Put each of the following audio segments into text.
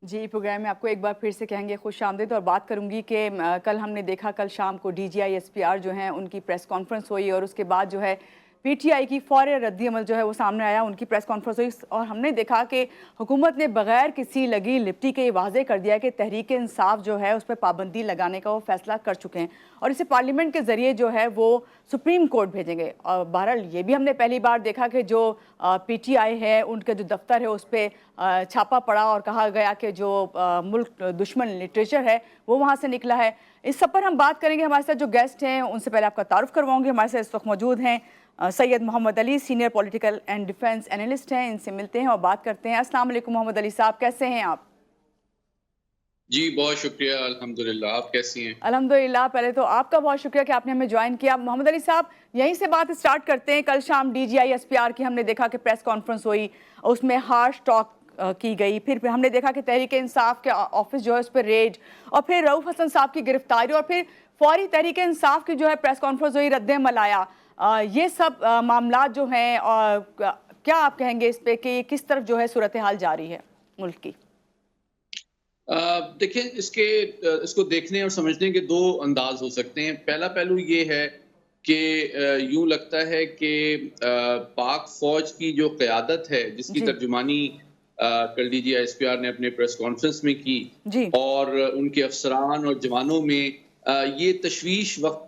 जी, programme में आपको एक बार फिर से कहेंगे खुशामदीद और बात करूंगी कि कल हमने देखा, कल शाम को डीजीआई एसपीआर जो हैं उनकी प्रेस कॉन्फ्रेंस हुई और उसके बाद जो है पीटीआई की फौरी रद्दी-अमल जो है वो सामने आया, उनकी प्रेस कॉन्फ्रेंस हुई और हमने देखा कि हुकूमत ने बगैर किसी लगी लिपटी के ये वाज़े कर दिया कि तहरीक इंसाफ जो है उस पर पाबंदी लगाने का वो फैसला कर चुके हैं और इसे पार्लियामेंट के ज़रिए जो है वो सुप्रीम कोर्ट भेजेंगे। और बहरहाल ये भी हमने पहली बार देखा कि जो पीटीआई है उनका जो दफ्तर है उस पर छापा पड़ा और कहा गया कि जो मुल्क दुश्मन लिटरेचर है वो वहाँ से निकला है। इस सब पर हम बात करेंगे। हमारे साथ जो गेस्ट हैं उनसे पहले आपका तारुफ करवाऊंगी। हमारे साथ इस वक्त मौजूद हैं Syed Mohammad Ali, senior political and defence analyst हैं। इनसे मिलते हैं और बात करते हैं। अस्सलाम वालेकुम मोहम्मद अली साहब, कैसे हैं आप? जी, बहुत शुक्रिया, अल्हम्दुलिल्लाह। आप कैसी हैं? अल्हम्दुलिल्लाह। पहले तो आपका बहुत शुक्रिया कि आपने हमें ज्वाइन किया। मोहम्मद अली साहब, यहीं से बात स्टार्ट करते हैं। कल शाम डीजीआई एसपीआर की हमने देखा कि प्रेस कॉन्फ्रेंस हुई, उसमें हार्श टॉक की गई। फिर हमने देखा कि तहरीक इंसाफ के ऑफिस जो है उस पर रेड और फिर रऊफ हसन साहब की गिरफ्तारी और फिर फौरी तहरीक इंसाफ की जो है प्रेस कॉन्फ्रेंस हुई, रद्द-ए-अमल आया। ये सब मामला जो हैं और क्या आप कहेंगे इस पे कि किस तरफ जो है सूरत हाल जा रही है मुल्क की? देखिए, इसको देखने और समझने के दो अंदाज हो सकते हैं। पहला पहलू ये है कि यूं लगता है कि पाक फौज की जो क़यादत है, जिसकी जी तर्जुमानी कल डीजीआई एसपीआर ने अपने प्रेस कॉन्फ्रेंस में की जी। और उनके अफसरान और जवानों में ये तशवीश वक्त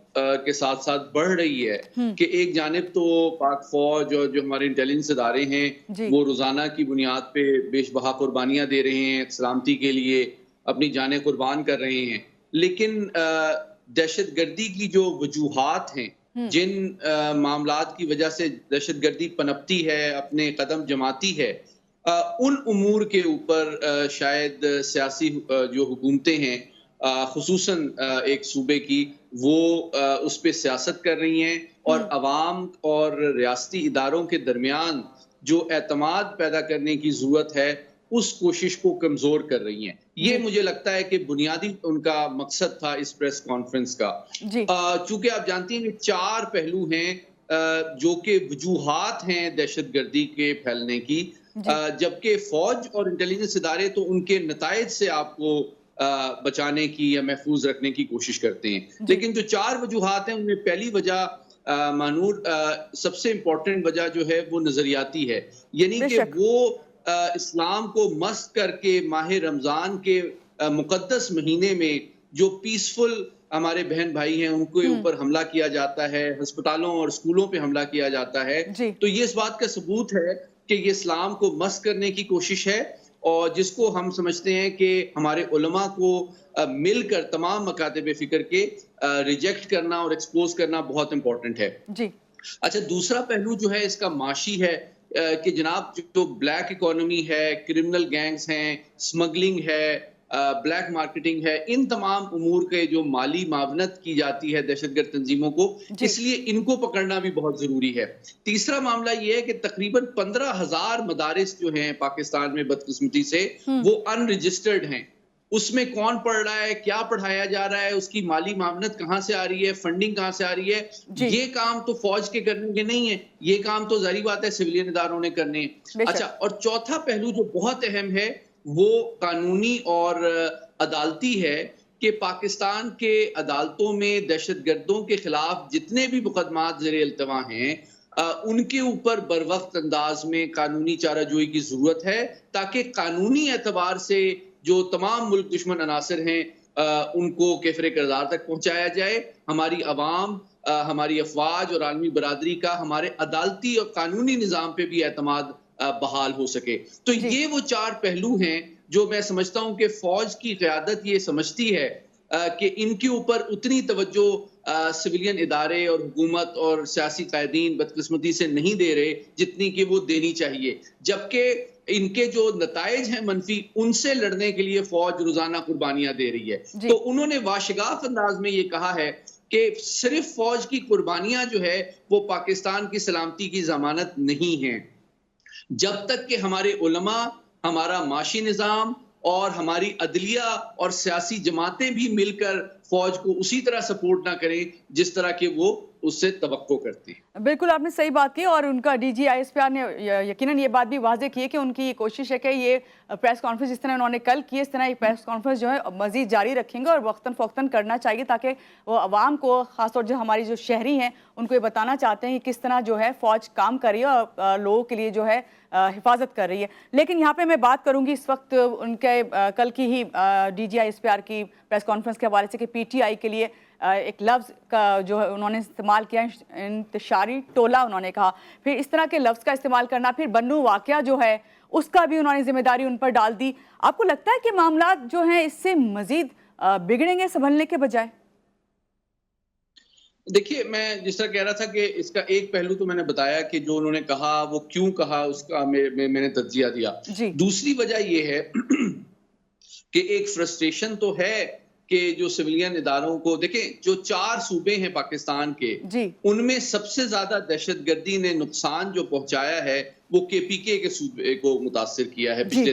के साथ साथ बढ़ रही है हम्म। कि एक जानिब तो पाक फौज और जो हमारे इंटेलिजेंस इदारे हैं जी वो रोज़ाना की बुनियाद पे बेशबहा कुर्बानियाँ दे रहे हैं, सलामती के लिए अपनी जानें कुर्बान कर रहे हैं। लेकिन दहशतगर्दी की जो वजूहात हैं, हम्म। जिन मामलात की वजह से दहशतगर्दी पनपती है, अपने कदम जमाती है, उन उमूर के ऊपर शायद सियासी जो हुकूमतें हैं, खुसूसन एक सूबे की, वो उस पे सियासत कर रही हैं और हम्म। अवाम और रियासती इदारों के दरमियान जो एतमाद पैदा करने की ज़रूरत है, उस कोशिश को कमज़ोर कर रही हैं। ये जी मुझे लगता है कि बुनियादी उनका मकसद था इस प्रेस कॉन्फ्रेंस का। जी। चूँकि आप जानती हैं कि 4 पहलू हैं जो कि वजूहात हैं दहशतगर्दी के फैलने की, जी जबकि फ़ौज और इंटेलिजेंस इदारे तो उनके नताइज से आपको बचाने की या महफूज रखने की कोशिश करते हैं। जी। लेकिन जो 4 वजूहात हैं, उनमें पहली वजह मानूर सबसे इम्पोर्टेंट वजह जो है वो नज़रियाती है। यानी कि बेशक। वो इस्लाम को मस्त करके माह रमज़ान के मुक़द्दस महीने में जो पीसफुल हमारे बहन भाई हैं, उनके हम्म। ऊपर हमला किया जाता है, अस्पतालों और स्कूलों पे हमला किया जाता है। जी तो ये इस बात का सबूत है कि ये इस्लाम को मस्त करने की कोशिश है और जिसको हम समझते हैं कि हमारे उलमा को मिलकर तमाम मकातिब फ़िक्र के रिजेक्ट करना और एक्सपोज़ करना बहुत इम्पोर्टेंट है। जी। अच्छा, दूसरा पहलू जो है इसका माशी है कि जनाब जो ब्लैक इकोनॉमी है, क्रिमिनल गैंग्स हैं, स्मगलिंग है, ब्लैक मार्केटिंग है, इन तमाम उमूर के जो माली मावनत की जाती है दहशतगर्द तंजीमों को, जी। इसलिए इनको पकड़ना भी बहुत ज़रूरी है। तीसरा मामला ये है कि तकरीबन 15,000 मदारिस जो हैं पाकिस्तान में बदकिस्मती से, हम्म। वो अनरजिस्टर्ड हैं। उसमें कौन पढ़ रहा है, क्या पढ़ाया जा रहा है, उसकी माली मावनत कहाँ से आ रही है, फंडिंग कहाँ से आ रही है, जी। ये काम तो फौज के करने के नहीं है, ये काम तो ज़ाहिर बात है सिविलियन इदारों ने करने हैं। अच्छा, बेशक। और चौथा पहलू जो बहुत अहम है, वो कानूनी और अदालती है कि पाकिस्तान के अदालतों में दहशतगर्दों के खिलाफ जितने भी मुकदमात ज़ेरे इल्तवा हैं, उनके ऊपर बरवक्त अंदाज में कानूनी चाराजोई की ज़रूरत है, ताकि कानूनी एतबार से जो तमाम मुल्क दुश्मन अनासर हैं, उनको केफरे किरदार तक पहुँचाया जाए। हमारी अवाम, हमारी अफवाज और आलमी बरादरी का हमारे अदालती और कानूनी निज़ाम पे भी एतमाद बहाल हो सके। तो जी ये वो 4 पहलू हैं जो मैं समझता हूँ कि फ़ौज की क़यादत ये समझती है कि इनके ऊपर उतनी तवज्जो सिविलियन इदारे और हुकूमत और सियासी कायदीन बदकिस्मती से नहीं दे रहे, जितनी कि वो देनी चाहिए। जबकि इनके जो नताइज हैं मनफी, उनसे लड़ने के लिए फ़ौज रोज़ाना कुर्बानियाँ दे रही है। जी। तो उन्होंने वाशिगाफ़ अंदाज में ये कहा है कि सिर्फ़ फ़ौज की कुर्बानियाँ जो है, वो पाकिस्तान की सलामती की ज़मानत नहीं है। जब तक कि हमारे उलमा, हमारा माशी निज़ाम और हमारी अदलिया और सियासी जमातें भी मिलकर फौज को उसी तरह सपोर्ट ना करें जिस तरह के वो उससे तवक्को करती है। बिल्कुल आपने सही बात की और उनका डीजी आईएसपीआर ने यकीनन ये बात भी वाज़ेह की है कि उनकी ये कोशिश है कि ये प्रेस कॉन्फ्रेंस जिस तरह उन्होंने कल की, इस तरह ये प्रेस कॉन्फ्रेंस जो है मजीद जारी रखेंगे और वक्तन फ़ौक्तन करना चाहिए ताकि वो अवाम को, ख़ासतौर जो हमारी जो शहरी हैं, उनको ये बताना चाहते हैं कि किस तरह जो है फ़ौज काम कर रही है और लोगों के लिए जो है हिफाजत कर रही है। लेकिन यहाँ पे मैं बात करूँगी इस वक्त उनके कल की ही डीजी आईएसपीआर की प्रेस कॉन्फ्रेंस के हवाले से कि पीटीआई के लिए एक लफ्ज़ का जो है उन्होंने इस्तेमाल किया, इंतशारी टोला उन्होंने कहा। फिर इस तरह के लफ्ज़ का इस्तेमाल करना, फिर बन्नू वाक़या जो है उसका भी उन्होंने जिम्मेदारी उन पर डाल दी। आपको लगता है कि मामला जो है इससे मज़ीद बिगड़ेंगे संभलने के बजाय? देखिए, मैं जिस तरह कह रहा था कि इसका एक पहलू तो मैंने बताया कि जो उन्होंने कहा वो क्यों कहा उसका मैंने तज्जिया दिया। दूसरी वजह ये है कि एक फ्रस्ट्रेशन तो है कि जो सिविलियन इदारों को देखें, जो 4 सूबे हैं पाकिस्तान के, उनमें सबसे ज्यादा दहशतगर्दी ने नुकसान जो पहुंचाया है वो केपीके के सूबे को मुतासिर किया है पिछले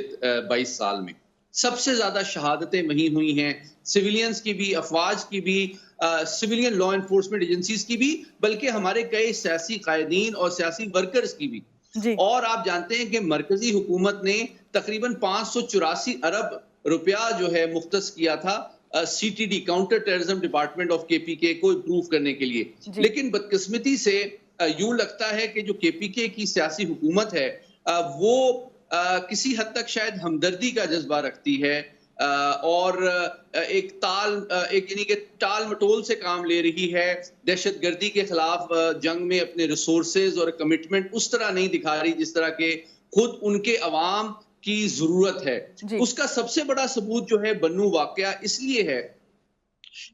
22 साल में। सबसे ज्यादा शहादतें वहीं हुई हैं, सिविलियंस की भी, अफवाज की भी, सिविलियन लॉ एनफोर्समेंट एजेंसीज की भी, बल्कि हमारे कई सियासी कायदीन और सियासी वर्कर्स की भी। और आप जानते हैं कि मरकजी हुकूमत ने तकरीबन 584 अरब रुपया जो है मुख्तस किया था CTD, counter terrorism department of KPK को इम्प्रूव करने के लिए। लेकिन बदकिस्मती से यूं लगता है कि जो केपीके की सियासी हुकूमत है वो किसी हद तक शायद हमदर्दी का जज्बा रखती है और एक यानी कि टाल मटोल से काम ले रही है। दहशतगर्दी के खिलाफ जंग में अपने रिसोर्सेज और कमिटमेंट उस तरह नहीं दिखा रही जिस तरह के खुद उनके अवाम की जरूरत है। उसका सबसे बड़ा सबूत जो है बन्नू वाकया इसलिए है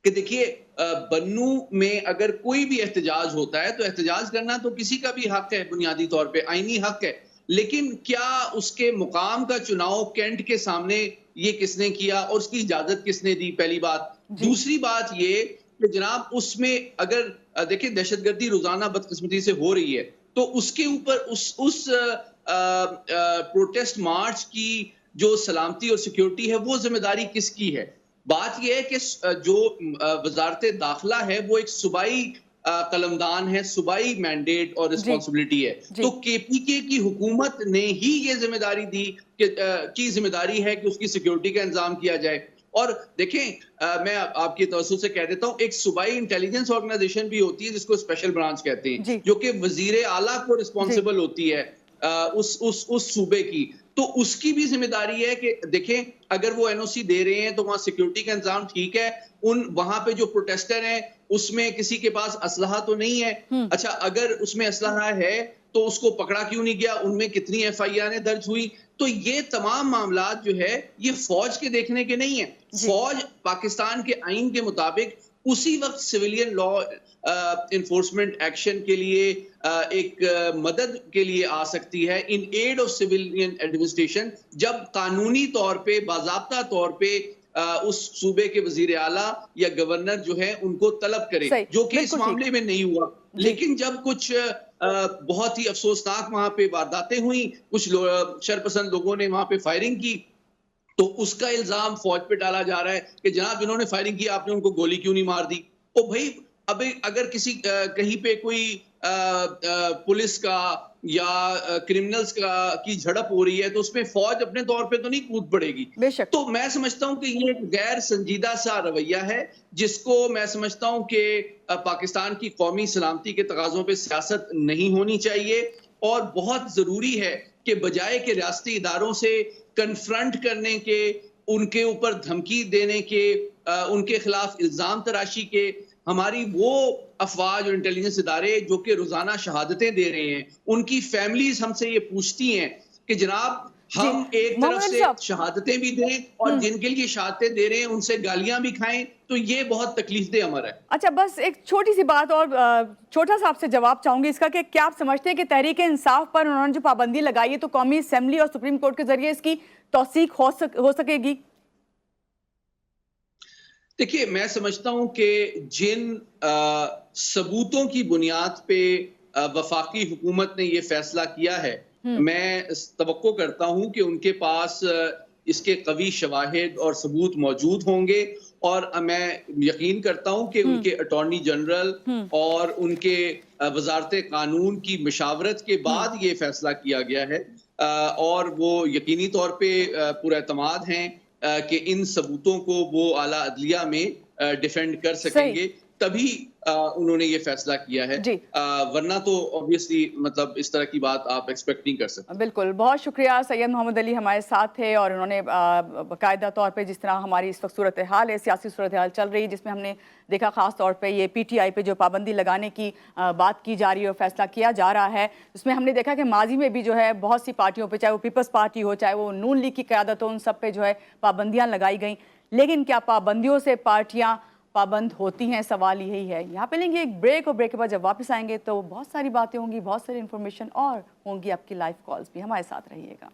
कि देखिए, बन्नू में अगर कोई भी एहतजाज होता है तो एहतजाज करना तो किसी का भी हक है, बुनियादी तौर पे आईनी हक है। लेकिन क्या उसके मुकाम का चुनाव कैंट के सामने ये किसने किया और उसकी इजाजत किसने दी? पहली बात। दूसरी बात ये कि जनाब उसमें अगर देखिए दहशतगर्दी रोजाना बदकिस्मती से हो रही है तो उसके ऊपर उस प्रोटेस्ट मार्च की जो सलामती और सिक्योरिटी है वो जिम्मेदारी किसकी है? बात यह है कि जो वजारत दाखिला है वो एक सूबाई कलमदान है, सूबाई मैंडेट और रिस्पॉन्सिबिलिटी है। तो केपीके की हुकूमत ने ही ये जिम्मेदारी दी कि जिम्मेदारी है कि उसकी सिक्योरिटी का इंतजाम किया जाए। और देखें, मैं आपकी तवज्जो से कह देता हूं, एक सूबाई इंटेलिजेंस ऑर्गेनाइजेशन भी होती है जिसको स्पेशल ब्रांच कहते हैं, जो कि वजीर आला को रिस्पॉन्सिबल होती है उस सूबे की। तो उसकी भी जिम्मेदारी है कि देखें, अगर वो एनओसी दे रहे हैं तो वहां सिक्योरिटी का इंतजाम ठीक है, वहां पे जो प्रोटेस्टर हैं उसमें किसी के पास असलहा तो नहीं है। अच्छा, अगर उसमें असलहा है तो उसको पकड़ा क्यों नहीं गया? उनमें कितनी एफआईआर दर्ज हुई? तो ये तमाम मामला जो है ये फौज के देखने के नहीं है। फौज पाकिस्तान के आईन के मुताबिक उसी वक्त सिविलियन लॉ इन्फोर्समेंट एक्शन के लिए एक मदद के लिए आ सकती है, in aid of civilian administration, जब कानूनी तौर पे, बाज़ाब्ता तौर पे उस सूबे के वजीर आला या गवर्नर जो है उनको तलब करे, जो कि इस मामले में नहीं हुआ। लेकिन जब कुछ बहुत ही अफसोसनाक वहां पे वारदातें हुई, कुछ शरपसंद लोगों ने वहां पे फायरिंग की, तो उसका इल्जाम फौज पे डाला जा रहा है कि जनाब जिन्होंने फायरिंग की आपने उनको गोली क्यों नहीं मार दी? ओ भाई, अब अगर किसी कहीं पे कोई पुलिस का या क्रिमिनल्स की झड़प हो रही है तो उसमें फौज अपने तौर पे तो नहीं कूद पड़ेगी। तो मैं समझता हूं कि ये एक गैर संजीदा सा रवैया है जिसको मैं समझता हूं कि पाकिस्तान की कौमी सलामती के तकाजों पे सियासत नहीं होनी चाहिए और बहुत जरूरी है कि बजाय के रियासती इदारों से कन्फ्रंट करने के, उनके ऊपर धमकी देने के, उनके खिलाफ इल्जाम तराशी के, हमारी वो अफवाज और इंटेलिजेंस इदारे जो कि रोजाना शहादतें दे रहे हैं, उनकी फैमिलीज हमसे ये पूछती हैं कि जनाब हम एक तरफ से शहादतें भी दें और जिनके लिए शहादतें दे रहे हैं उनसे गालियां भी खाएं, तो ये बहुत तकलीफदेह अमर है। अच्छा, बस एक छोटी सी बात और छोटा सा आपसे जवाब चाहूंगी इसका कि क्या आप समझते हैं कि तहरीक इंसाफ पर उन्होंने जो पाबंदी लगाई है तो कौमी असेंबली और सुप्रीम कोर्ट के जरिए इसकी तौसीक हो सकेगी? देखिए, मैं समझता हूं कि जिन सबूतों की बुनियाद पे वफाकी हुकूमत ने ये फैसला किया है, मैं तवक्को करता हूं कि उनके पास इसके कवी शवाहिद और सबूत मौजूद होंगे और मैं यकीन करता हूं कि उनके अटॉर्नी जनरल और उनके वजारत कानून की मशावरत के बाद ये फैसला किया गया है, और वो यकीनी तौर पे पुरएतमाद हैं कि इन सबूतों को वो आला अदलिया में डिफेंड कर सकेंगे, तभी उन्होंने ये फैसला किया है। वरना तो ऑब्वियसली मतलब इस तरह की बात आप एक्सपेक्ट नहीं कर सकते। बिल्कुल, बहुत शुक्रिया। सैयद मोहम्मद अली हमारे साथ थे और उन्होंने बाकायदा तौर पे जिस तरह हमारी इस वक्त सूरत हाल है, सियासी सूरत हाल चल रही है, जिसमें हमने देखा ख़ास तौर पे ये PTI पे जो पाबंदी लगाने की बात की जा रही है और फैसला किया जा रहा है, उसमें हमने देखा कि माजी में भी जो है बहुत सी पार्टियों पर, चाहे वो पीपल्स पार्टी हो, चाहे वो नून लीग की क़यादत हो, उन सब पे जो है पाबंदियाँ लगाई गई। लेकिन क्या पाबंदियों से पार्टियाँ पाबंद होती हैं? सवाल यही है। यहाँ पे लेंगे एक ब्रेक और ब्रेक के बाद जब वापस आएंगे तो बहुत सारी बातें होंगी, बहुत सारी इन्फॉर्मेशन और होंगी, आपकी लाइव कॉल्स भी। हमारे साथ रहिएगा।